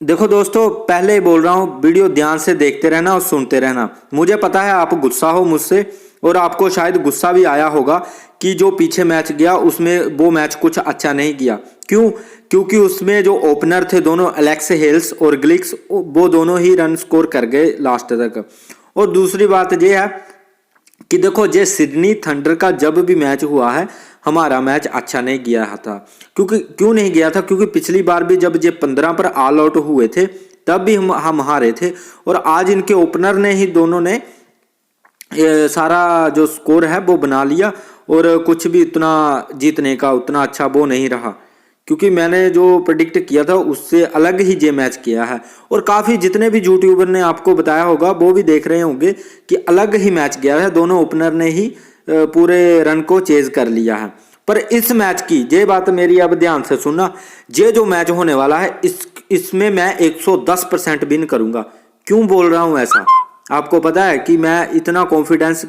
देखो दोस्तों, पहले ही बोल रहा हूँ, वीडियो ध्यान से देखते रहना और सुनते रहना। मुझे पता है आप गुस्सा हो मुझसे और आपको शायद गुस्सा भी आया होगा कि जो पीछे मैच गया उसमें वो मैच कुछ अच्छा नहीं किया। क्यों? क्योंकि उसमें जो ओपनर थे दोनों, एलेक्स हेल्स और ग्लिक्स, वो दोनों ही रन स्कोर कर गए लास्ट तक। और दूसरी बात ये है कि देखो, जे सिडनी थंडर का जब भी मैच हुआ है हमारा मैच अच्छा नहीं गया था। क्यों नहीं गया था? क्योंकि पिछली बार भी जब ये 15 पर ऑल आउट हुए थे तब भी हम हारे थे। और आज इनके ओपनर ने ही दोनों ने सारा जो स्कोर है वो बना लिया और कुछ भी इतना जीतने का उतना अच्छा वो नहीं रहा। क्योंकि मैंने जो प्रेडिक्ट किया था उससे अलग ही ये मैच किया है। और काफ़ी जितने भी यूट्यूबर ने आपको बताया होगा वो भी देख रहे होंगे कि अलग ही मैच गया है, दोनों ओपनर ने ही पूरे रन को चेज कर लिया है। पर इस मैच की ये बात मेरी अब ध्यान से सुनना, ये जो मैच होने वाला है इसमें मैं 110% विन करूंगा। क्यों बोल रहा हूं ऐसा? आपको पता है कि मैं इतना कॉन्फिडेंस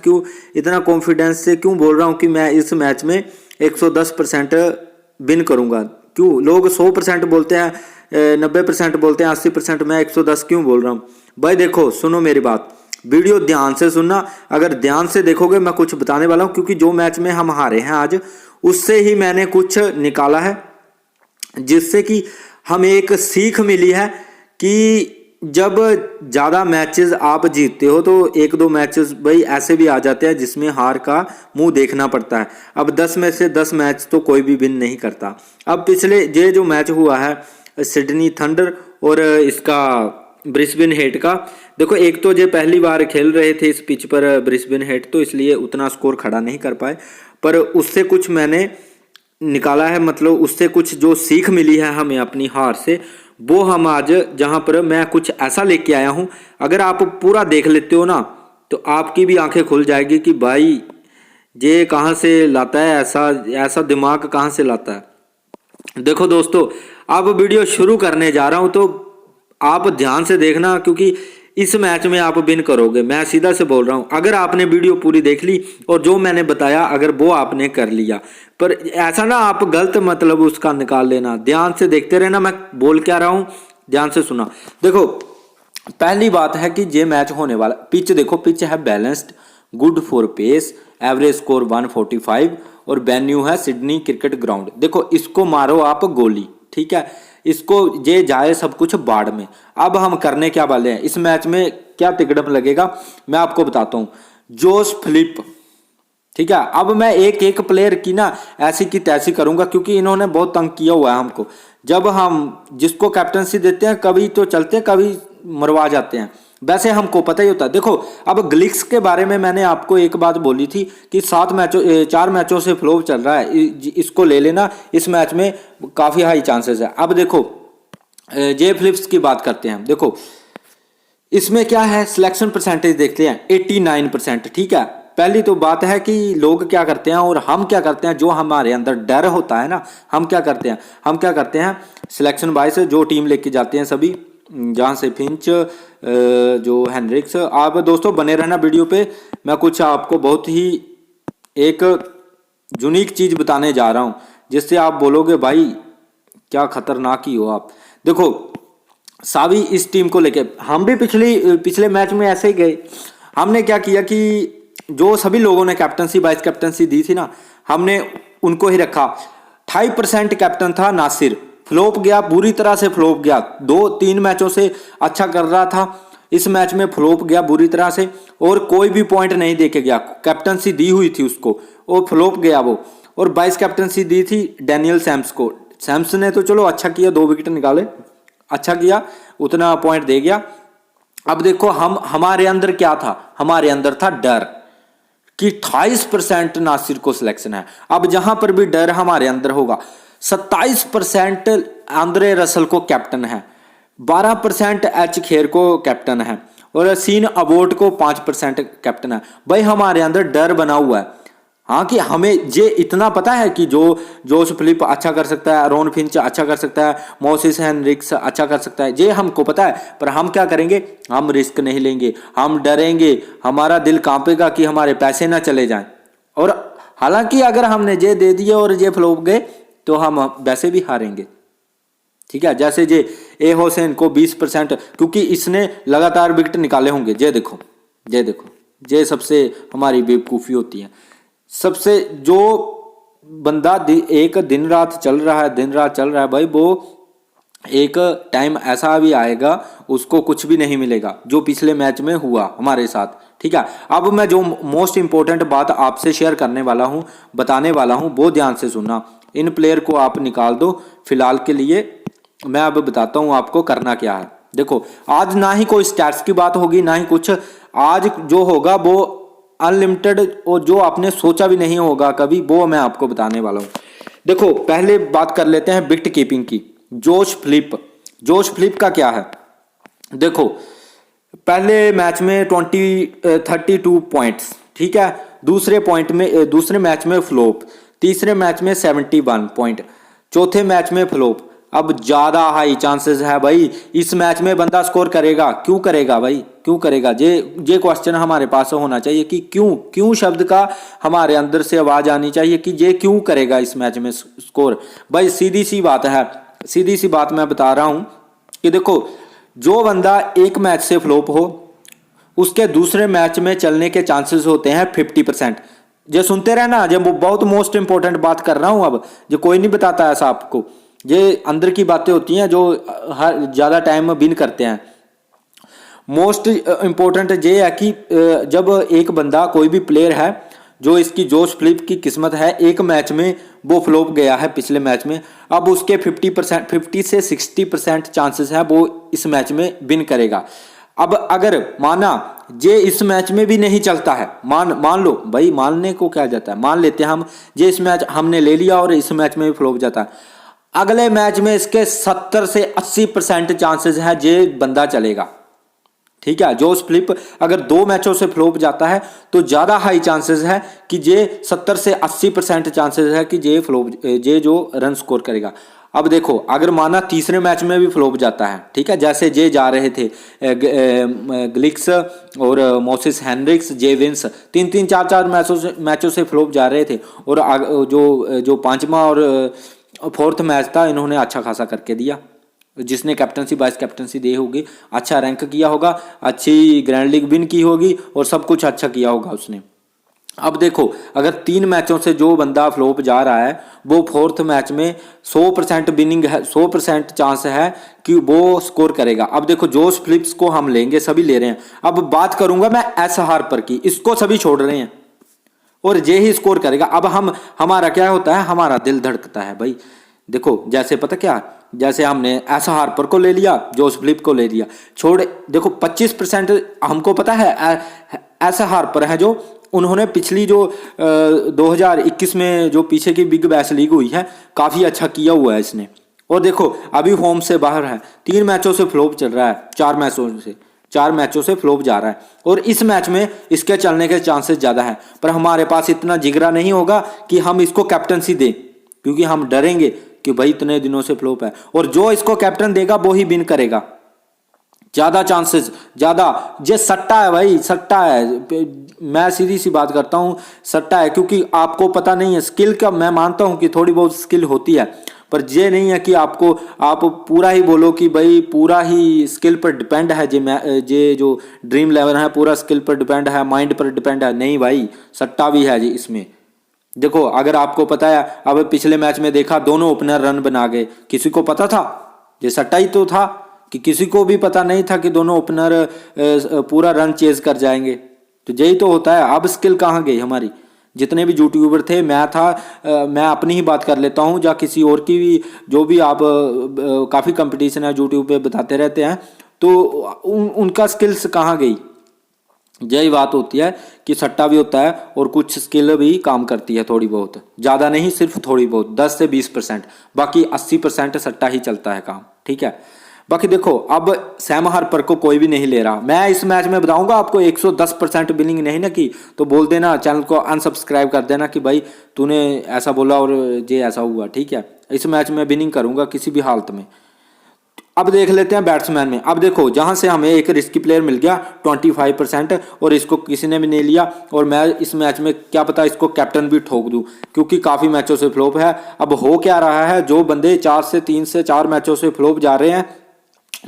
से क्यों बोल रहा हूं कि मैं इस मैच में 110% विन करूंगा? क्यों? लोग 100% बोलते हैं, 90% बोलते हैं, 80%, मैं 110 क्यों बोल रहा हूँ? भाई देखो, सुनो मेरी बात, वीडियो ध्यान से सुनना। अगर ध्यान से देखोगे मैं कुछ बताने वाला हूँ, क्योंकि जो मैच में हम हारे हैं आज उससे ही मैंने कुछ निकाला है, जिससे कि हमें एक सीख मिली है कि जब ज़्यादा मैचेस आप जीतते हो तो एक दो मैचेस भाई ऐसे भी आ जाते हैं जिसमें हार का मुंह देखना पड़ता है। अब 10 में से 10 मैच तो कोई भी विन नहीं करता। अब पिछले ये जो मैच हुआ है सिडनी थंडर और इसका ब्रिस्बेन हेट का, देखो एक तो ये पहली बार खेल रहे थे इस पिच पर ब्रिस्बेन हेट, तो इसलिए उतना स्कोर खड़ा नहीं कर पाए। पर उससे कुछ मैंने निकाला है, मतलब उससे कुछ जो सीख मिली है हमें अपनी हार से, वो हम आज जहां पर मैं कुछ ऐसा लेके आया हूं, अगर आप पूरा देख लेते हो ना तो आपकी भी आंखें खुल जाएगी कि भाई ये कहां से लाता है, ऐसा दिमाग कहां से लाता है। देखो दोस्तों, अब वीडियो शुरू करने जा रहा हूं तो आप ध्यान से देखना, क्योंकि इस मैच में आप विन करोगे। मैं सीधा से बोल रहा हूं, अगर आपने वीडियो पूरी देख ली और जो मैंने बताया अगर वो आपने कर लिया, पर ऐसा ना आप गलत मतलब उसका निकाल लेना। ध्यान से देखते रहना, मैं बोल क्या रहा हूं, ध्यान से सुना। देखो, पहली बात है कि ये मैच होने वाला पिच, देखो पिच है balanced, good for pace, average score 145 और वेन्यू है सिडनी क्रिकेट ग्राउंड। देखो इसको मारो आप गोली, ठीक है, इसको ये जाए सब कुछ बाढ़ में। अब हम करने क्या वाले हैं, इस मैच में क्या तिकड़म लगेगा मैं आपको बताता हूं। जोश फिलिप, ठीक है, अब मैं एक एक प्लेयर की ना ऐसी की तैसी करूंगा, क्योंकि इन्होंने बहुत तंग किया हुआ है हमको। जब हम जिसको कैप्टनसी देते हैं कभी तो चलते हैं कभी मरवा जाते हैं, वैसे हमको पता ही होता है। देखो, अब ग्लिक्स के बारे में मैंने आपको एक बात बोली थी कि 4 मैचों से फ्लो चल रहा है, इसको ले लेना, इस मैच में काफ़ी हाई चांसेस है। अब देखो जे फिलिप्स की बात करते हैं। देखो इसमें क्या है, सिलेक्शन परसेंटेज देखते हैं 89%, ठीक है। पहली तो बात है कि लोग क्या करते हैं और हम क्या करते हैं, जो हमारे अंदर डर होता है ना, हम क्या करते हैं सिलेक्शन वाइज जो टीम लेके जाते हैं सभी, जहाँ से फिंच, जो हेनरिक्स। आप दोस्तों बने रहना वीडियो पे, मैं कुछ आपको बहुत ही एक यूनिक चीज़ बताने जा रहा हूँ जिससे आप बोलोगे भाई क्या खतरनाक ही हो आप। देखो सावी इस टीम को लेके हम भी पिछले मैच में ऐसे ही गए। हमने क्या किया कि जो सभी लोगों ने कैप्टनसी वाइस कैप्टनसी दी थी ना, हमने उनको ही रखा। 28% कैप्टन था नासिर, फ्लॉप गया, बुरी तरह से फ्लॉप गया। 2-3 मैचों से अच्छा कर रहा था, इस मैच में फ्लॉप गया बुरी तरह से और कोई भी पॉइंट नहीं देके गया। कैप्टनसी दी हुई थी उसको और फ्लॉप गया वो। और वाइस कैप्टनसी दी थी डैनियल सैम्स को। सैम्स ने तो चलो अच्छा किया, 2 विकेट निकाले, अच्छा किया, उतना पॉइंट दे गया। अब देखो हमारे अंदर क्या था, हमारे अंदर था डर कि 28% नासिर को सिलेक्शन है। अब जहां पर भी डर हमारे अंदर होगा, 27% आंद्रे रसल को कैप्टन है, 12% एच खेर को कैप्टन है और सीन अबोट को 5% कैप्टन है। भाई हमारे अंदर डर बना हुआ है। हाँ, कि हमें ये इतना पता है कि जो जोश फिलिप अच्छा कर सकता है, रॉन फिंच अच्छा कर सकता है, मोसिस हेनरिक्स अच्छा कर सकता है, ये हमको पता है। पर हम क्या करेंगे, हम रिस्क नहीं लेंगे, हम डरेंगे, हमारा दिल कांपेगा कि हमारे पैसे ना चले जाएं। और हालांकि अगर हमने ये दे दिए और ये फ्लॉप गए तो हम वैसे भी हारेंगे। ठीक है। जैसे जे ए हुसैन को 20%, क्योंकि इसने लगातार विकेट निकाले होंगे। ये देखो, ये देखो, ये सबसे हमारी बेवकूफ़ी होती है। सबसे जो बंदा एक दिन रात चल रहा है, दिन रात चल रहा है भाई, वो एक टाइम ऐसा भी आएगा उसको कुछ भी नहीं मिलेगा, जो पिछले मैच में हुआ हमारे साथ। ठीक है। अब मैं जो मोस्ट इंपॉर्टेंट बात आपसे शेयर करने वाला हूं, बताने वाला हूं, वो ध्यान से सुनना। इन प्लेयर को आप निकाल दो फिलहाल के लिए। मैं अब बताता हूं आपको करना क्या है। देखो, आज ना ही कोई स्टैट्स की बात होगी, ना ही कुछ। आज जो होगा वो अनलिमिटेड, और जो आपने सोचा भी नहीं होगा कभी, वो मैं आपको बताने वाला हूं। देखो, पहले बात कर लेते हैं विकेट कीपिंग की। जोश फिलिप का क्या है? देखो, पहले मैच में 32 पॉइंट्स, ठीक है। दूसरे मैच में फ्लॉप, तीसरे मैच में 71 पॉइंट, चौथे मैच में फ्लॉप। अब ज्यादा हाई चांसेस है भाई इस मैच में बंदा स्कोर करेगा। क्यों करेगा भाई, क्यों करेगा? ये क्वेश्चन हमारे पास होना चाहिए कि क्यों शब्द का हमारे अंदर से आवाज आनी चाहिए कि ये क्यों करेगा इस मैच में स्कोर। भाई सीधी सी बात है, सीधी सी बात मैं बता रहा हूं कि देखो, जो बंदा एक मैच से फ्लॉप हो उसके दूसरे मैच में चलने के चांसेस होते हैं 50%। जो सुनते रहना, जब बहुत मोस्ट इंपॉर्टेंट बात कर रहा हूं। अब जो कोई नहीं बताता ऐसा आपको, ये अंदर की बातें होती हैं जो हर ज़्यादा टाइम विन करते हैं। मोस्ट इंपॉर्टेंट ये है कि जब एक बंदा, कोई भी प्लेयर है, जो इसकी जोश फिलिप की किस्मत है, एक मैच में वो फ्लॉप गया है पिछले मैच में, अब उसके 50 से 60% चांसेस है वो इस मैच में विन करेगा। अब अगर माना ये इस मैच में भी नहीं चलता है, मान लो भाई, मानने को क्या जाता है, मान लेते हैं हम, ये इस मैच हमने ले लिया और इस मैच में भी फ्लॉप जाता है, अगले मैच में इसके 70 से 80% चांसेस है ये बंदा चलेगा। ठीक है। जोश फिलिप अगर 2 मैचों से फ्लॉप जाता है तो ज्यादा हाई चांसेस है कि ये 70 से 80% चांसेस है कि ये जो रन स्कोर करेगा। अब देखो, अगर माना तीसरे मैच में भी फ्लॉप जाता है, ठीक है, जैसे जे जा रहे थे ग्लिक्स और मोसिस हेनरिक्स, जे विंस, 3-3 4-4 मैचों से फ्लॉप जा रहे थे, और जो पांचवा और फोर्थ मैच था इन्होंने अच्छा खासा करके दिया। जिसने कैप्टनसी वाइस कैप्टनसी दी होगी, अच्छा रैंक किया होगा, अच्छी ग्रैंड लीग विन की होगी और सब कुछ अच्छा किया होगा उसने। अब देखो, अगर 3 मैचों से जो बंदा फ्लॉप जा रहा है वो फोर्थ मैच में 100% विनिंग है, 100% चांस है कि वो स्कोर करेगा। अब देखो, जोश फिलिप्स को हम लेंगे, सभी ले रहे हैं। अब बात करूंगा मैं एस हार्पर की, इसको सभी छोड़ रहे हैं और ये ही स्कोर करेगा। अब हमारा क्या होता है, हमारा दिल धड़कता है भाई। देखो, जैसे पता क्या, जैसे हमने एस हार्पर को ले लिया, जोश फिलिप को ले लिया, छोड़। देखो 25% हमको पता है एस हार्पर है, जो उन्होंने पिछली जो 2021 में जो पीछे की बिग बैश लीग हुई है, काफी अच्छा किया हुआ है इसने। और देखो, अभी फॉर्म से बाहर है, 3 मैचों से फ्लॉप चल रहा है, 4 मैचों से फ्लॉप जा रहा है, और इस मैच में इसके चलने के चांसेस ज्यादा है। पर हमारे पास इतना जिगरा नहीं होगा कि हम इसको कैप्टनसी दें, क्योंकि हम डरेंगे कि भाई इतने दिनों से फ्लॉप है, और जो इसको कैप्टन देगा वो ही विन करेगा। ज्यादा चांसेस, ज्यादा। ये सट्टा है भाई, सट्टा है। मैं सीधी सी बात करता हूं, सट्टा है, क्योंकि आपको पता नहीं है स्किल का। मैं मानता हूं कि थोड़ी बहुत स्किल होती है, पर ये नहीं है कि आप पूरा ही बोलो कि भाई पूरा ही स्किल पर डिपेंड है। ये जो ड्रीम 11 है पूरा स्किल पर डिपेंड है, माइंड पर डिपेंड है। नहीं भाई, सट्टा भी है जी इसमें। देखो, अगर आपको पता है, अब पिछले मैच में देखा दोनों ओपनर रन बना गए, किसी को पता था? ये सट्टा ही तो था, कि किसी को भी पता नहीं था कि दोनों ओपनर पूरा रन चेज कर जाएंगे। तो यही तो होता है। अब स्किल कहाँ गई हमारी? जितने भी यूट्यूबर थे, मैं था, मैं अपनी ही बात कर लेता हूँ, या किसी और की भी, जो भी आप काफ़ी कंपटीशन है यूट्यूब पे बताते रहते हैं, तो उनका स्किल्स कहाँ गई? यही बात होती है कि सट्टा भी होता है और कुछ स्किल भी काम करती है, थोड़ी बहुत, ज़्यादा नहीं, सिर्फ थोड़ी बहुत, 10 से 20%, बाकी 80% सट्टा ही चलता है काम। ठीक है। बाकी देखो, अब सैम हार्पर को कोई भी नहीं ले रहा। मैं इस मैच में बताऊंगा आपको, 110% विनिंग नहीं ना की तो बोल देना, चैनल को अनसब्सक्राइब कर देना कि भाई तूने ऐसा बोला और ये ऐसा हुआ। ठीक है। इस मैच में विनिंग करूंगा किसी भी हालत में। अब देख लेते हैं बैट्समैन में। अब देखो जहां से हमें एक रिस्की प्लेयर मिल गया 25% और इसको किसी ने भी नहीं लिया, और मैं इस मैच में क्या पता इसको कैप्टन भी ठोक दूं, क्योंकि काफ़ी मैचों से फ्लॉप है। अब हो क्या रहा है, जो बंदे 3 से 4 मैचों से फ्लॉप जा रहे हैं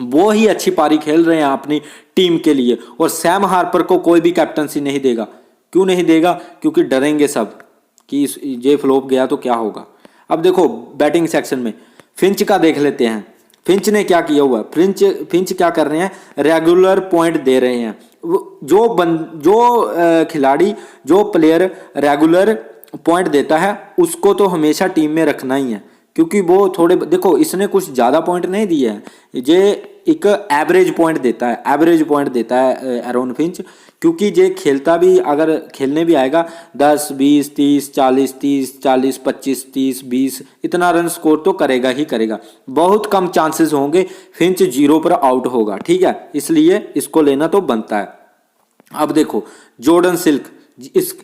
वो ही अच्छी पारी खेल रहे हैं अपनी टीम के लिए, और सैम हार्पर को कोई भी कैप्टनसी नहीं देगा। क्यों नहीं देगा? क्योंकि डरेंगे सब कि ये फ्लॉप गया तो क्या होगा। अब देखो बैटिंग सेक्शन में फिंच का देख लेते हैं। फिंच ने क्या किया हुआ है? फिंच क्या कर रहे हैं? रेगुलर पॉइंट दे रहे हैं। जो खिलाड़ी, जो प्लेयर रेगुलर पॉइंट देता है उसको तो हमेशा टीम में रखना ही है, क्योंकि वो थोड़े, देखो इसने कुछ ज़्यादा पॉइंट नहीं दिए हैं, ये एक एवरेज पॉइंट देता है, एवरेज पॉइंट देता है एरोन फिंच, क्योंकि ये खेलता भी, अगर खेलने भी आएगा 10 20 30 40 30 40 25 30 20 इतना रन स्कोर तो करेगा ही करेगा। बहुत कम चांसेस होंगे फिंच 0 पर आउट होगा, ठीक है, इसलिए इसको लेना तो बनता है। अब देखो जॉर्डन सिल्क,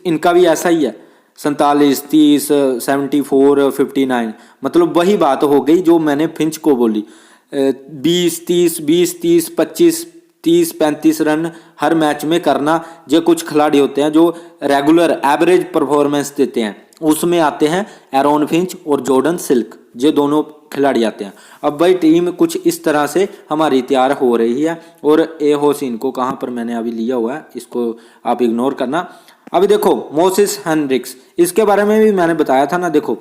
इनका भी ऐसा ही है, 47 30 74 59, मतलब वही बात हो गई जो मैंने फिंच को बोली। 20 30 25 30 35 रन हर मैच में करना। जो कुछ खिलाड़ी होते हैं जो रेगुलर एवरेज परफॉर्मेंस देते हैं, उसमें आते हैं एरोन फिंच और जॉर्डन सिल्क, ये दोनों खिलाड़ी आते हैं। अब भाई टीम कुछ इस तरह से हमारी तैयार हो रही है, और ए होसिन को कहाँ पर मैंने अभी लिया हुआ है, इसको आप इग्नोर करना। अभी देखो मोसिस हेनरिक्स, इसके बारे में भी मैंने बताया था ना। देखो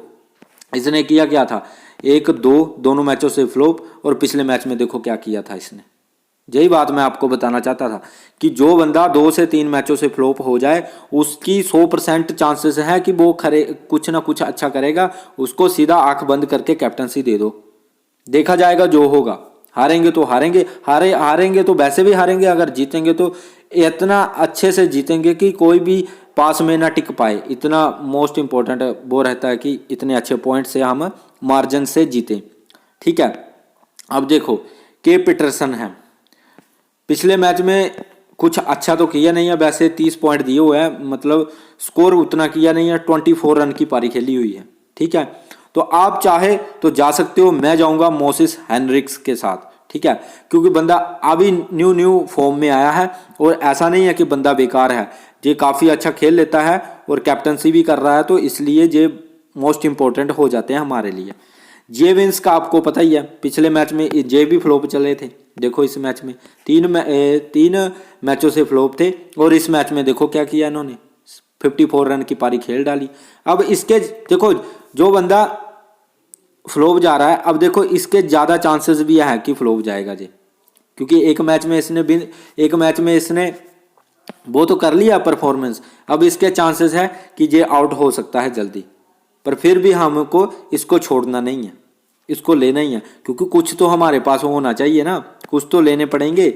इसने किया क्या था, 1-2 दोनों मैचों से फ्लॉप, और पिछले मैच में देखो क्या किया था इसने। यही बात मैं आपको बताना चाहता था कि जो बंदा 2 से 3 मैचों से फ्लॉप हो जाए उसकी 100% चांसेस है कि वो कुछ ना कुछ अच्छा करेगा। उसको सीधा आंख बंद करके कैप्टनसी दे दो, देखा जाएगा जो होगा। हारेंगे तो हारेंगे, हारेंगे तो वैसे भी हारेंगे, अगर जीतेंगे तो इतना अच्छे से जीतेंगे कि कोई भी पास में ना टिक पाए। इतना मोस्ट इंपॉर्टेंट वो रहता है कि इतने अच्छे पॉइंट से हम मार्जिन से जीतें, ठीक है। अब देखो के पीटरसन है, पिछले मैच में कुछ अच्छा तो किया नहीं है, वैसे 30 पॉइंट दिए हुए हैं, मतलब स्कोर उतना किया नहीं है, 24 रन की पारी खेली हुई है, ठीक है। तो आप चाहे तो जा सकते हो, मैं जाऊंगा मोसिस हेनरिक्स के साथ, ठीक है, क्योंकि बंदा अभी न्यू फॉर्म में आया है, और ऐसा नहीं है कि बंदा बेकार है, ये काफ़ी अच्छा खेल लेता है और कैप्टनसी भी कर रहा है, तो इसलिए ये मोस्ट इंपॉर्टेंट हो जाते हैं हमारे लिए। जे विंस का आपको पता ही है, पिछले मैच में जे भी फ्लॉप चले थे। देखो इस मैच में 3 मैचों से फ्लॉप थे, और इस मैच में देखो क्या किया इन्होंने, 54 रन की पारी खेल डाली। अब इसके देखो जो बंदा फ्लॉप जा रहा है, अब देखो इसके ज़्यादा चांसेस भी है कि फ्लॉप जाएगा जी, क्योंकि एक मैच में इसने वो तो कर लिया परफॉर्मेंस, अब इसके चांसेस है कि ये आउट हो सकता है जल्दी, पर फिर भी हमको इसको छोड़ना नहीं है, इसको लेना ही है, क्योंकि कुछ तो हमारे पास होना चाहिए ना, कुछ तो लेने पड़ेंगे।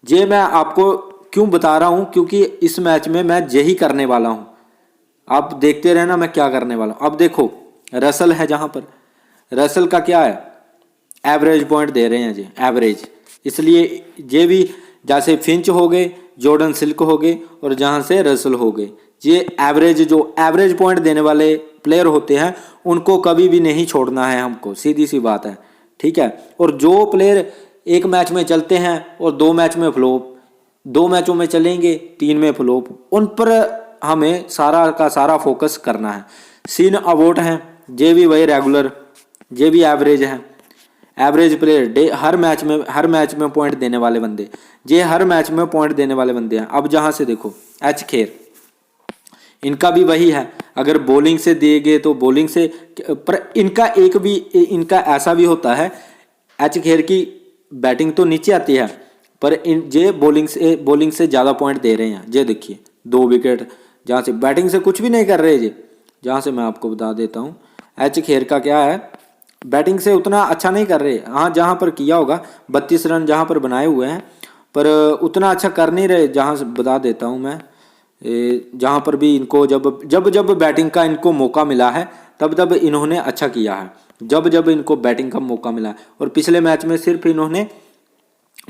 ये मैं आपको क्यों बता रहा हूँ, क्योंकि इस मैच में मैं यही करने वाला हूँ, आप देखते रहना मैं क्या करने वाला हूँ। अब देखो रसल है, जहाँ पर रसल का क्या है, एवरेज पॉइंट दे रहे हैं जी, एवरेज, इसलिए ये भी जैसे फिंच हो गए, जॉर्डन सिल्क हो गए, और जहाँ से रसल हो गए, ये जो एवरेज पॉइंट देने वाले प्लेयर होते हैं उनको कभी भी नहीं छोड़ना है हमको, सीधी सी बात है, ठीक है। और जो प्लेयर एक मैच में चलते हैं और 2 मैच में फ्लॉप, 2 मैचों में चलेंगे 3 में फ्लॉप, उन पर हमें सारा का सारा फोकस करना है। सीन अवॉर्ड हैं, ये भी वही रेगुलर, ये भी एवरेज है, एवरेज प्लेयर, हर मैच में पॉइंट देने वाले बंदे, ये हर मैच में पॉइंट देने वाले बंदे हैं। अब जहाँ से देखो एच खेर, इनका भी वही है, अगर बॉलिंग से देंगे तो बॉलिंग से, पर इनका ऐसा भी होता है, एच खेर की बैटिंग तो नीचे आती है, पर ये बॉलिंग से ज़्यादा पॉइंट दे रहे हैं। ये देखिए 2 विकेट, जहाँ से बैटिंग से कुछ भी नहीं कर रहे ये, जहाँ से मैं आपको बता देता हूँ, एच खेर का क्या है, बैटिंग से उतना अच्छा नहीं कर रहे। हाँ जहाँ पर किया होगा 32 रन जहाँ पर बनाए हुए हैं, पर उतना अच्छा कर नहीं रहे। जहाँ से बता देता हूँ मैं, जहाँ पर भी इनको जब बैटिंग का इनको मौका मिला है तब इन्होंने अच्छा किया है, जब इनको बैटिंग का मौका मिला है। और पिछले मैच में सिर्फ इन्होंने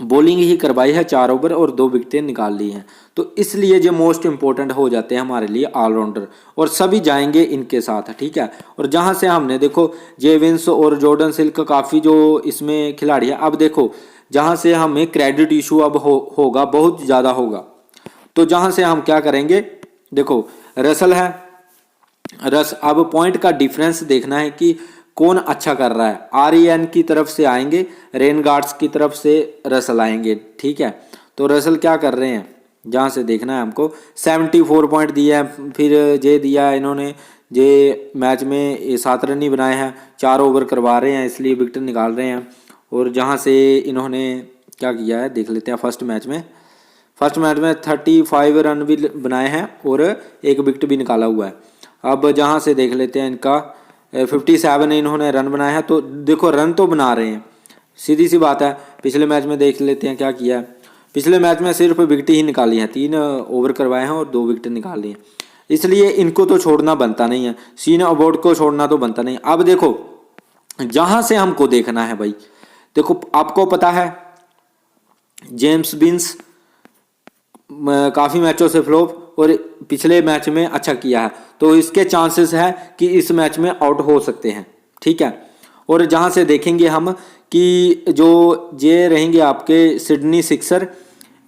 बॉलिंग ही करवाई है 4 ओवर और 2 विकेटें निकाल ली हैं। तो इसलिए ये मोस्ट इंपॉर्टेंट हो जाते हैं हमारे लिए ऑलराउंडर, और सभी जाएंगे इनके साथ, ठीक है। और जहां से हमने देखो जे विंस और जॉर्डन सिल्क काफ़ी जो इसमें खिलाड़ी है, अब देखो जहां से हमें क्रेडिट इशू अब होगा, बहुत ज़्यादा होगा। तो जहां से हम क्या करेंगे, देखो रसल है, अब पॉइंट का डिफरेंस देखना है कि कौन अच्छा कर रहा है। REN की तरफ से आएंगे, रेन गार्ड्स की तरफ से रसल आएंगे, ठीक है। तो रसल क्या कर रहे हैं, जहाँ से देखना है हमको 74 पॉइंट दिया है, फिर जे दिया है इन्होंने, जे मैच में 7 रन ही बनाए हैं, 4 ओवर करवा रहे हैं इसलिए विकेट निकाल रहे हैं। और जहाँ से इन्होंने क्या किया है देख लेते हैं। फर्स्ट मैच में 35 रन भी बनाए हैं और 1 विकेट भी निकाला हुआ है। अब जहाँ से देख लेते हैं इनका 57 इन्होंने रन बनाए हैं। तो देखो रन तो बना रहे हैं, सीधी सी बात है। पिछले मैच में देख लेते हैं क्या किया है। पिछले मैच में सिर्फ विकेट ही निकाली हैं, 3 ओवर करवाए हैं और 2 विकेट निकाल लिए हैं, इसलिए इनको तो छोड़ना बनता नहीं है, सीन अबॉट को छोड़ना तो बनता नहीं। अब देखो जहाँ से हमको देखना है भाई, देखो आपको पता है जेम्स बिन्स काफ़ी मैचों से फ्लॉप और पिछले मैच में अच्छा किया है, तो इसके चांसेस है कि इस मैच में आउट हो सकते हैं, ठीक है। और जहां से देखेंगे हम कि जो ये रहेंगे आपके सिडनी सिक्सर,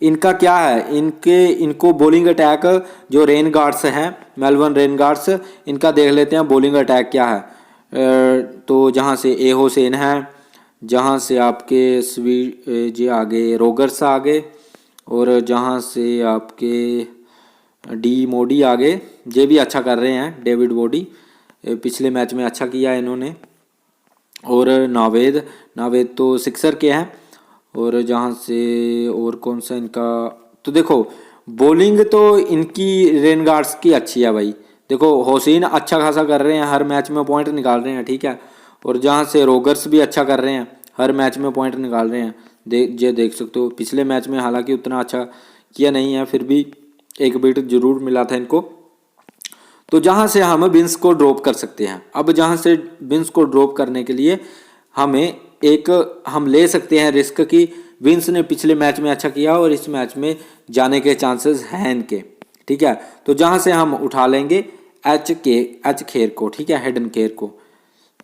इनका क्या है, इनको बॉलिंग अटैक जो रेन गार्ड्स हैं, मेलबर्न रेन गार्ड्स, इनका देख लेते हैं बॉलिंग अटैक क्या है। तो जहां से ए हुसैन है, जहां से आपके जे आगे रोगर्स आगे, और जहां से आपके डी मोडी आगे, ये भी अच्छा कर रहे हैं। डेविड मोडी पिछले मैच में अच्छा किया है इन्होंने। और नावेद तो सिक्सर के हैं। और जहां से और कौन सा इनका, तो देखो बॉलिंग तो इनकी रेन गार्ड्स की अच्छी है भाई। देखो हुसैन अच्छा खासा कर रहे हैं, हर मैच में पॉइंट निकाल रहे हैं, ठीक है। और जहां से रोगर्स भी अच्छा कर रहे हैं, हर मैच में पॉइंट निकाल रहे हैं। ये देख सकते हो पिछले मैच में हालांकि उतना अच्छा किया नहीं है, फिर भी 1 विकेट जरूर मिला था इनको। तो जहां से हम बिन्स को ड्रॉप कर सकते हैं। अब जहां से बिन्स को ड्रॉप करने के लिए हम ले सकते हैं रिस्क कि विंस ने पिछले मैच में अच्छा किया और इस मैच में जाने के चांसेस हैं इनके, ठीक है। तो जहां से हम उठा लेंगे एच खेर को, ठीक है, हेडन खेर को,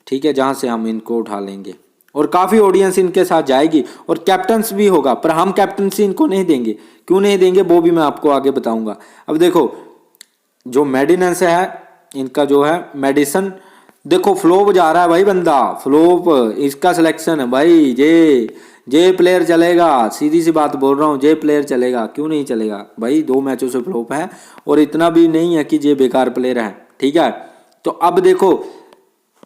ठीक है, जहां से हम इनको उठा लेंगे। और काफ़ी ऑडियंस इनके साथ जाएगी और कैप्टन्स भी होगा, पर हम कैप्टनसी इनको नहीं देंगे। क्यों नहीं देंगे वो भी मैं आपको आगे बताऊंगा। अब देखो जो मेडिनेंस है इनका, जो है मेडिसन, देखो फ्लोप जा रहा है भाई बंदा, फ्लोप इसका सिलेक्शन है भाई। जे प्लेयर चलेगा, सीधी सी बात बोल रहा हूँ, जे प्लेयर चलेगा। क्यों नहीं चलेगा भाई, 2 मैचों से फ्लोप है और इतना भी नहीं है कि जे बेकार प्लेयर है, ठीक है। तो अब देखो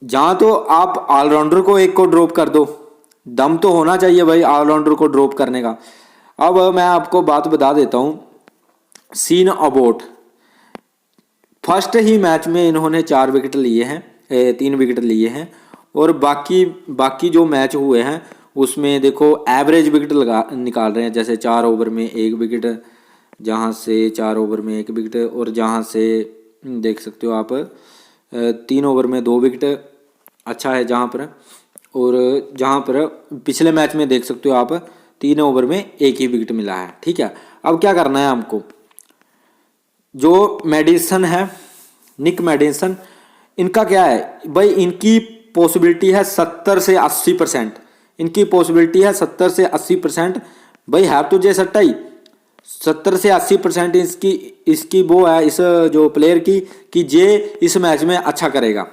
जहां तो आप ऑलराउंडर को एक को ड्रॉप कर दो, दम तो होना चाहिए भाई ऑलराउंडर को ड्रॉप करने का। अब मैं आपको बात बता देता हूं, सीन अबॉट फर्स्ट ही मैच में इन्होंने 4 विकेट लिए हैं, 3 विकेट लिए हैं। और बाकी जो मैच हुए हैं उसमें देखो एवरेज विकेट निकाल रहे हैं, जैसे 4 ओवर में 1 विकेट, जहां से 4 ओवर में 1 विकेट, और जहां से देख सकते हो आप 3 ओवर में 2 विकेट अच्छा है जहां पर। और जहां पर पिछले मैच में देख सकते हो आप 3 ओवर में 1 ही विकेट मिला है, ठीक है। अब क्या करना है हमको, जो मेडिसन है, निक मेडिसन, इनका क्या है भाई, इनकी पॉसिबिलिटी है 70 से 80%, इनकी पॉसिबिलिटी है 70 से 80% भाई, है तो जे सट्टा ही 70 से 80% इसकी वो है इस जो प्लेयर की कि जे इस मैच में अच्छा करेगा।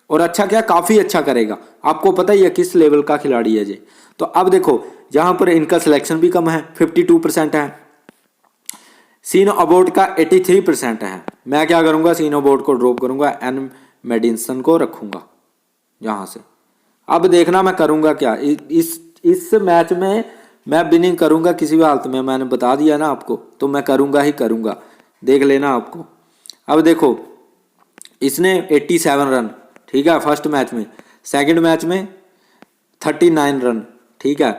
और अच्छा क्या, काफ़ी अच्छा करेगा। आपको पता ही है किस लेवल का खिलाड़ी है जे। तो अब देखो जहां पर इनका सिलेक्शन भी कम है, 52% है, सीन अबॉट का 83% है। मैं क्या करूंगा, सीन अबॉट को ड्रॉप करूंगा, एन मेडिसन को रखूंगा यहां से। अब देखना मैं करूंगा क्या, इस मैच में मैं विनिंग करूंगा किसी भी हालत में, मैंने बता दिया ना आपको, तो मैं करूंगा ही करूंगा, देख लेना आपको। अब देखो इसने 87 रन, ठीक है, फर्स्ट मैच में। सेकंड मैच में 39 रन, ठीक है।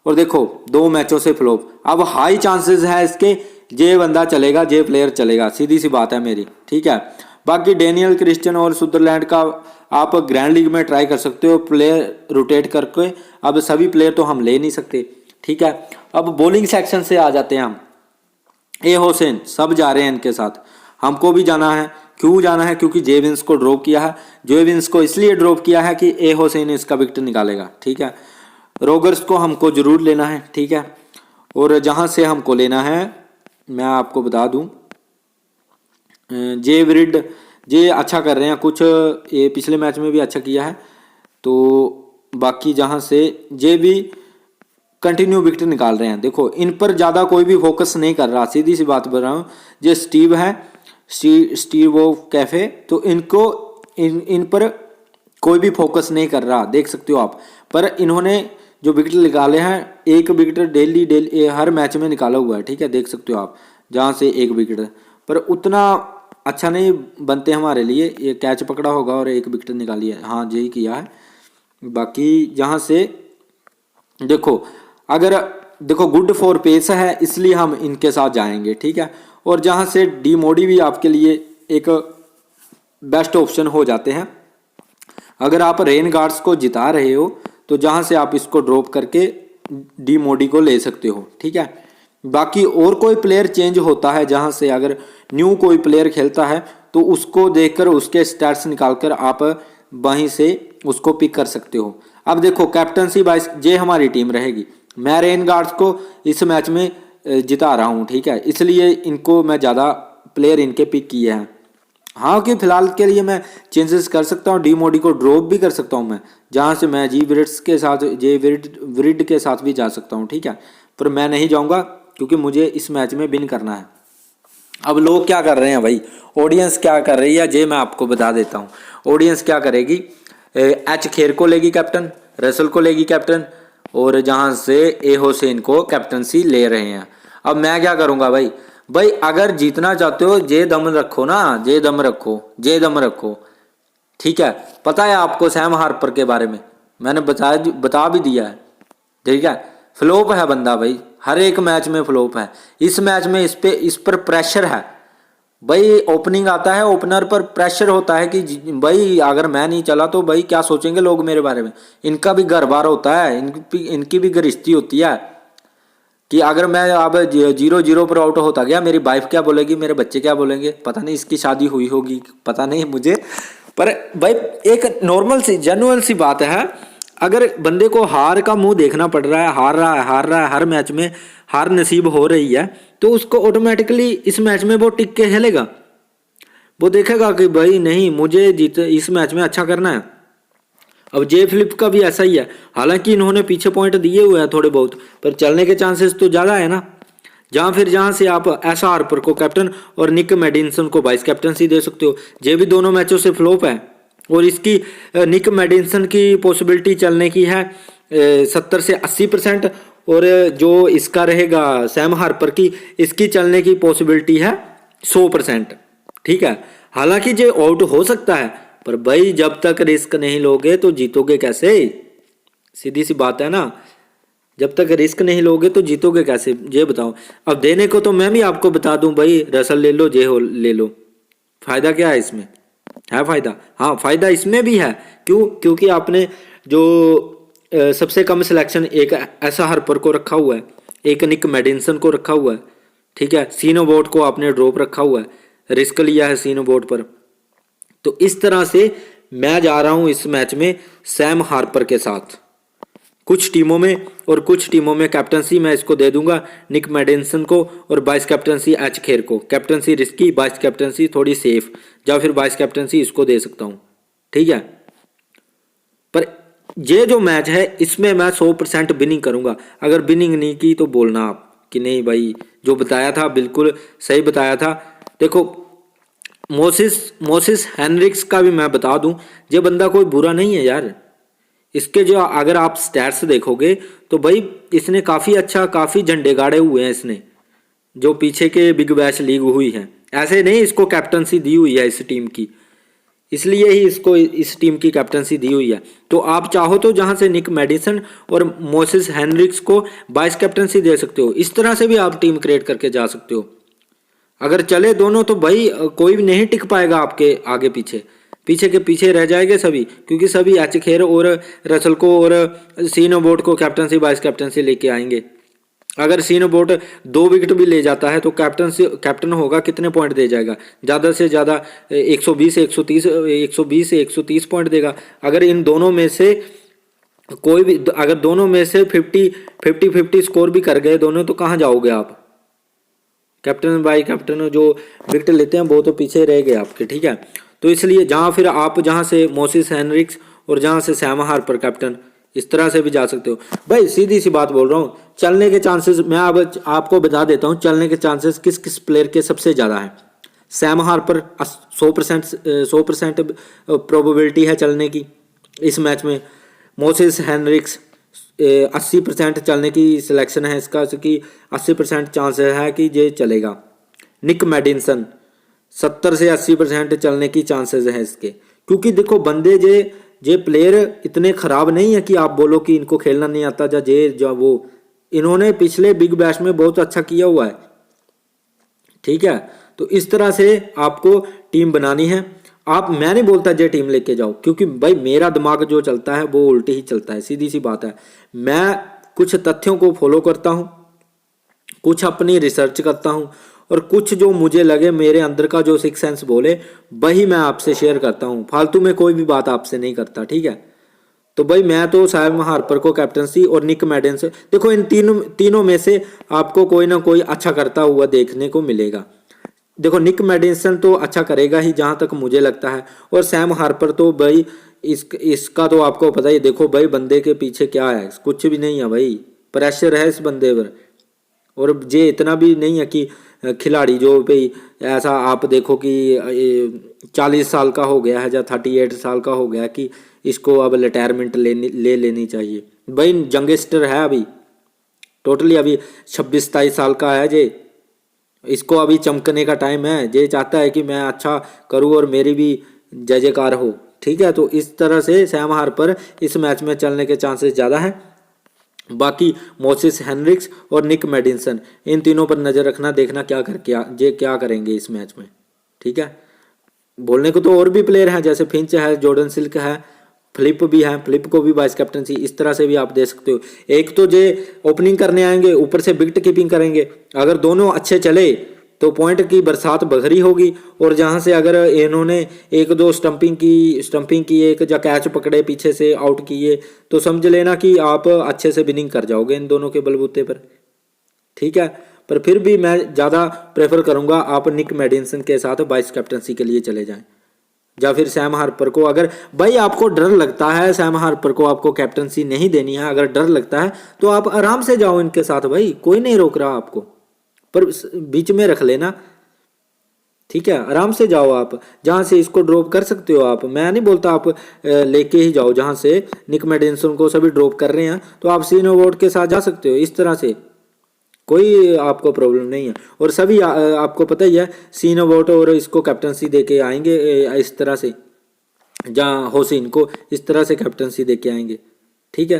और देखो 2 मैचों से फ्लॉप। अब हाई चांसेस है इसके जे बंदा चलेगा, जे प्लेयर चलेगा, सीधी सी बात है मेरी, ठीक है। बाकी डेनियल क्रिस्टियन और सुदरलैंड का आप ग्रैंड लीग में ट्राई कर सकते हो, प्लेयर रोटेट करके। अब सभी प्लेयर तो हम ले नहीं सकते, ठीक है। अब बॉलिंग सेक्शन से आ जाते हैं हम। ए हुसैन सब जा रहे हैं इनके साथ, हमको भी जाना है। क्यों जाना है? क्योंकि जे विंस को ड्रॉप किया है। जे विंस को इसलिए ड्रॉप किया है कि ए हुसैन इसका विकेट निकालेगा, ठीक है। रोगर्स को हमको जरूर लेना है, ठीक है। और जहां से हमको लेना है मैं आपको बता दूं, जे विरिड जे अच्छा कर रहे हैं कुछ, ये पिछले मैच में भी अच्छा किया है। तो बाकी जहां से जे भी कंटिन्यू विकेट निकाल रहे हैं, देखो इन पर ज़्यादा कोई भी फोकस नहीं कर रहा, सीधी सी बात बोल रहा हूँ। जो स्टीव है, स्टीव ऑफ कैफे, तो इनको इन पर कोई भी फोकस नहीं कर रहा, देख सकते हो आप। पर इन्होंने जो विकेट निकाले हैं, एक विकेट डेली हर मैच में निकाला हुआ है, ठीक है, देख सकते हो आप। जहाँ से एक विकेट, पर उतना अच्छा नहीं बनते हमारे लिए। ये कैच पकड़ा होगा और एक विकेट निकाली है, हाँ यही किया है। बाकी जहाँ से देखो, अगर देखो गुड फॉर पेस है, इसलिए हम इनके साथ जाएंगे, ठीक है। और जहाँ से डी मोडी भी आपके लिए एक बेस्ट ऑप्शन हो जाते हैं। अगर आप रेन गार्ड्स को जिता रहे हो तो जहाँ से आप इसको ड्रॉप करके डी मोडी को ले सकते हो, ठीक है। बाकी और कोई प्लेयर चेंज होता है, जहाँ से अगर न्यू कोई प्लेयर खेलता है तो उसको देखकर उसके स्टैट्स निकालकर आप वहीं से उसको पिक कर सकते हो। अब देखो कैप्टनसी वाइस जे हमारी टीम रहेगी, मैं रेन गार्ड्स को इस मैच में जिता रहा हूँ, ठीक है, इसलिए इनको मैं ज़्यादा प्लेयर इनके पिक किए हैं। हाँ कि फिलहाल के लिए मैं चेंजेस कर सकता हूँ, डी मोडी को ड्रॉप भी कर सकता हूँ मैं, जहाँ से मैं जी विरिड्स के साथ जे विरिड के साथ भी जा सकता हूँ, ठीक है। पर मैं नहीं जाऊँगा क्योंकि मुझे इस मैच में विन करना है। अब लोग क्या कर रहे हैं भाई, ऑडियंस क्या कर रही है, ये मैं आपको बता देता हूँ। ऑडियंस क्या करेगी, एच खेर को लेगी कैप्टन, रसल को लेगी कैप्टन, और जहाँ से ए हुसैन को कैप्टनसी ले रहे हैं। अब मैं क्या करूँगा भाई, अगर जीतना चाहते हो जे दम रखो ना, जे दम रखो, ठीक है। पता है आपको सैम हार्पर के बारे में मैंने बता भी दिया है, ठीक है। फ्लॉप है बंदा भाई, हर एक मैच में फ्लॉप है। इस मैच में इस पर प्रेशर है भाई, ओपनिंग आता है, ओपनर पर प्रेशर होता है कि भाई अगर मैं नहीं चला तो भाई क्या सोचेंगे लोग मेरे बारे में। इनका भी घर बार होता है, इनकी भी गृहस्थी होती है कि अगर मैं अब 0-0 पर आउट होता गया, मेरी वाइफ क्या बोलेगी, मेरे बच्चे क्या बोलेंगे, पता नहीं, इसकी शादी हुई होगी पता नहीं मुझे। पर भाई एक नॉर्मल सी जेन्युइन सी बात है, अगर बंदे को हार का मुंह देखना पड़ रहा है, हार रहा है हर मैच में, हार नसीब हो रही है, तो उसको ऑटोमेटिकली इस मैच में वो टिक के खेलेगा। वो देखेगा कि भाई नहीं, मुझे इस मैच में अच्छा करना है। अब जे फिलिप का भी ऐसा ही है, हालांकि इन्होंने पीछे पॉइंट दिए हुए हैं थोड़े बहुत, पर चलने के चांसेस तो ज़्यादा है ना। जहाँ से आप एसा हार्पर को कैप्टन और निक मेडिसन को वाइस कैप्टनसी दे सकते हो। जे भी दोनों मैचों से फ्लॉप है, और इसकी निक मेडिसन की पॉसिबिलिटी चलने की है 70 से 80%, और जो इसका रहेगा सैम हार्पर की, इसकी चलने की पॉसिबिलिटी है 100%, ठीक है। हालांकि ये आउट हो सकता है, पर भाई जब तक रिस्क नहीं लोगे तो जीतोगे कैसे, सीधी सी बात है ना। जब तक रिस्क नहीं लोगे तो जीतोगे कैसे, ये बताओ। अब देने को तो मैं भी आपको बता दूं भाई, रसल ले लो, जे ले लो, फायदा क्या है इसमें, है फायदा? हाँ फायदा इसमें भी है। क्यों? क्योंकि आपने जो सबसे कम सिलेक्शन एक ऐसा हार्पर को रखा हुआ है, एक निक मेडिसन को रखा हुआ है, ठीक है, सीनोबोट को आपने ड्रॉप रखा हुआ है, रिस्क लिया है सीनोबोट पर। तो इस तरह से मैं जा रहा हूं इस मैच में सैम हार्पर के साथ। कुछ टीमों में कैप्टनसी मैं इसको दे दूंगा निक मेडिसन को, और वाइस कैप्टनसी एच खेर को। कैप्टनसी रिस्की, वाइस कैप्टनसी थोड़ी सेफ, या फिर वाइस कैप्टनसी इसको दे सकता हूं, ठीक है। पर ये जो मैच है इसमें मैं 100% विनिंग करूंगा। अगर विनिंग नहीं की तो बोलना आप कि नहीं भाई जो बताया था बिल्कुल सही बताया था। देखो मोसिस हेनरिक्स का भी मैं बता दूं, ये बंदा कोई बुरा नहीं है यार। इसके जो अगर आप स्टैट्स देखोगे तो भाई इसने काफ़ी झंडे गाड़े हुए हैं इसने, जो पीछे के बिग बैश लीग हुई है। ऐसे नहीं इसको कैप्टनसी दी हुई है इस टीम की, इसलिए ही इसको इस टीम की कैप्टनसी दी हुई है। तो आप चाहो तो जहां से निक मेडिसन और मोसिस हेनरिक्स को वाइस कैप्टनसी दे सकते हो, इस तरह से भी आप टीम क्रिएट करके जा सकते हो। अगर चले दोनों तो भाई कोई भी नहीं टिक पाएगा आपके आगे पीछे के पीछे रह जाएंगे सभी, क्योंकि सभी एच खेर और रसल को और सीनोबोट को कैप्टनसी वाइस कैप्टनसी लेके आएंगे। अगर सीनो बोट 2 विकेट भी ले जाता है तो कैप्टन होगा, कितने पॉइंट दे जाएगा? ज़्यादा से ज़्यादा 120 130 120 से 130 पॉइंट देगा। अगर इन दोनों में से कोई भी, अगर दोनों में से 50 स्कोर भी कर गए दोनों, तो कहाँ जाओगे आप? कैप्टन बाई कैप्टन जो विकेट लेते हैं वो तो पीछे रह गए आपके, ठीक है। तो इसलिए जहाँ फिर आप जहाँ से मोसिस हेनरिक्स और जहाँ से सैम हार्पर कैप्टन, इस तरह से भी जा सकते हो भाई। सीधी सी बात बोल रहा हूँ, चलने के चांसेस मैं अब आपको बता देता हूँ, चलने के चांसेस किस किस प्लेयर के सबसे ज़्यादा है। सैम हार्पर 100% प्रोबेबिलिटी है चलने की इस मैच में। मोसेस हेनरिक्स 80% चलने की सिलेक्शन है इसका, कि 80% चांस है कि ये चलेगा। निक मेडिसन 70 से 80% चलने की चांसेस हैं इसके, क्योंकि देखो बंदे जे प्लेयर इतने ख़राब नहीं है कि आप बोलो कि इनको खेलना नहीं आता। जो वो इन्होंने पिछले बिग बैश में बहुत अच्छा किया हुआ है, ठीक है। तो इस तरह से आपको टीम बनानी है। मैं नहीं बोलता जे टीम लेके जाओ, क्योंकि भाई मेरा दिमाग जो चलता है वो उल्टी ही चलता है, सीधी सी बात है। मैं कुछ तथ्यों को फॉलो करता हूँ, कुछ अपनी रिसर्च करता हूँ, और कुछ जो मुझे लगे मेरे अंदर का जो सिक्स सेंस बोले वही मैं आपसे शेयर करता हूँ। फालतू में कोई भी बात आपसे नहीं करता, ठीक है। तो भाई मैं तो सैम हार्पर को कैप्टनसी और निक मैडिसन से, देखो इन तीनों में से आपको कोई ना कोई अच्छा करता हुआ देखने को मिलेगा। देखो निक मेडिसन तो अच्छा करेगा ही जहां तक मुझे लगता है, और सैम हार्पर तो भाई इसका तो आपको पता ही। देखो भाई बंदे के पीछे क्या है, कुछ भी नहीं है भाई, प्रेशर है इस बंदे पर। और ये इतना भी नहीं है कि खिलाड़ी जो भाई ऐसा आप देखो कि 40 साल का हो गया है या 38 साल का हो गया कि इसको अब रिटायरमेंट ले लेनी चाहिए। भाई यंगस्टर है अभी, टोटली अभी 26-27 साल का है जे। इसको अभी चमकने का टाइम है, ये चाहता है कि मैं अच्छा करूं और मेरी भी जय जयकार हो, ठीक है। तो इस तरह से सैम हार्पर इस मैच में चलने के चांसेस ज़्यादा हैं। बाकी मोसिस हेनरिक्स और निक मेडिसन, इन तीनों पर नज़र रखना, देखना क्या करेंगे इस मैच में, ठीक है। बोलने को तो और भी प्लेयर हैं, जैसे फिंच है, जॉर्डन सिल्क है, फ्लिप भी है, फ्लिप को भी वाइस कैप्टनसी इस तरह से भी आप दे सकते हो। एक तो जे ओपनिंग करने आएंगे, ऊपर से विकेट कीपिंग करेंगे। अगर दोनों अच्छे चले तो पॉइंट की बरसात बखरी होगी, और जहां से अगर इन्होंने एक दो स्टंपिंग की एक या कैच पकड़े पीछे से आउट किए, तो समझ लेना कि आप अच्छे से विनिंग कर जाओगे इन दोनों के बलबूते पर, ठीक है। पर फिर भी मैं ज़्यादा प्रेफर करूंगा आप निक मेडिसन के साथ वाइस कैप्टनसी के लिए चले जाएं, या फिर सैम हार्पर को। अगर भाई आपको डर लगता है सैम हार्पर को आपको कैप्टनसी नहीं देनी है, अगर डर लगता है तो आप आराम से जाओ इनके साथ, भाई कोई नहीं रोक रहा आपको, पर बीच में रख लेना, ठीक है। आराम से जाओ आप, जहां से इसको ड्रॉप कर सकते हो आप। मैं नहीं बोलता आप लेके ही जाओ, जहां से निक मेडिसन को सभी ड्रॉप कर रहे हैं तो आप सीनो वोट के साथ जा सकते हो, इस तरह से कोई आपको प्रॉब्लम नहीं है। और सभी आपको पता ही है सीनो वोट और इसको कैप्टनसी दे के आएंगे इस तरह से, जहाँ होसिन को इस तरह से कैप्टनसी दे के आएंगे, ठीक है।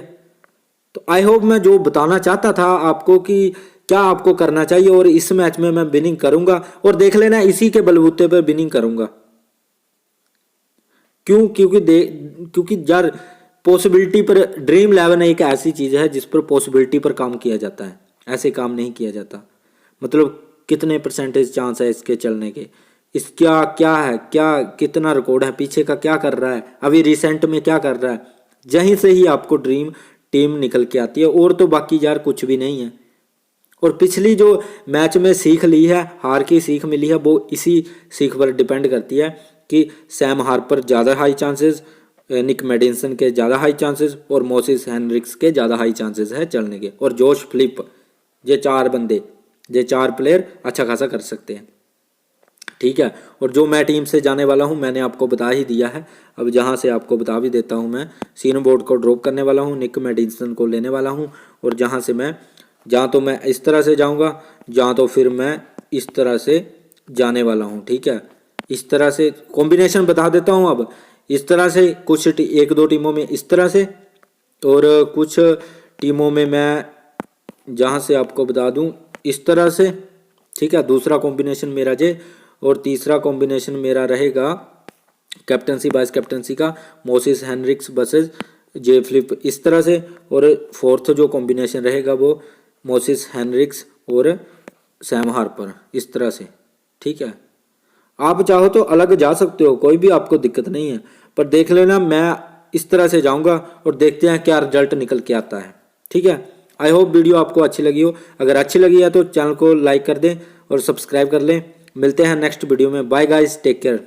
तो आई होप मैं जो बताना चाहता था आपको कि क्या आपको करना चाहिए, और इस मैच में मैं विनिंग करूंगा, और देख लेना इसी के बलबूते पर विनिंग करूंगा। क्योंकि यार पॉसिबिलिटी पर, ड्रीम 11 एक ऐसी चीज है जिस पर पॉसिबिलिटी पर काम किया जाता है, ऐसे काम नहीं किया जाता। मतलब कितने परसेंटेज चांस है इसके चलने के, इसका क्या है, कितना रिकॉर्ड है, पीछे का क्या कर रहा है, अभी रिसेंट में क्या कर रहा है, यहीं से ही आपको ड्रीम टीम निकल के आती है, और तो बाकी यार कुछ भी नहीं है। और पिछली जो मैच में सीख ली है, हार की सीख मिली है, वो इसी सीख पर डिपेंड करती है कि सैम हार्पर ज़्यादा हाई चांसेस, निक मेडिसन के ज़्यादा हाई चांसेस, और मोसिस हेनरिक्स के ज़्यादा हाई चांसेस है चलने के, और जोश फ्लिप, ये 4 बंदे, ये 4 प्लेयर अच्छा खासा कर सकते हैं, ठीक है। और जो मैं टीम से जाने वाला हूं मैंने आपको बता ही दिया है, अब जहां से आपको बता भी देता हूं। मैं सीनो बोर्ड को ड्रॉप करने वाला हूं, निक मेडिसन को लेने वाला हूं, और जहां तो मैं इस तरह से जाऊंगा, जहां तो फिर मैं इस तरह से जाने वाला हूं, ठीक है। इस तरह से कॉम्बिनेशन बता देता हूं। अब इस तरह से कुछ एक दो टीमों में इस तरह से, और कुछ टीमों में मैं जहां से आपको बता दूं इस तरह से, ठीक है। दूसरा कॉम्बिनेशन मेरा जे, और तीसरा कॉम्बिनेशन मेरा रहेगा कैप्टनसी वाइस कैप्टनसी का, मोसिस हेनरिक्स वर्सेस जे फ्लिप, इस तरह से। और फोर्थ जो कॉम्बिनेशन रहेगा वो मोसिस हेनरिक्स और सैम हार्पर, इस तरह से। ठीक है, आप चाहो तो अलग जा सकते हो, कोई भी आपको दिक्कत नहीं है, पर देख लेना मैं इस तरह से जाऊंगा और देखते हैं क्या रिजल्ट निकल के आता है। ठीक है, आई होप वीडियो आपको अच्छी लगी हो। अगर अच्छी लगी है तो चैनल को लाइक कर दें और सब्सक्राइब कर लें। मिलते हैं नेक्स्ट वीडियो में। Bye guys, take care.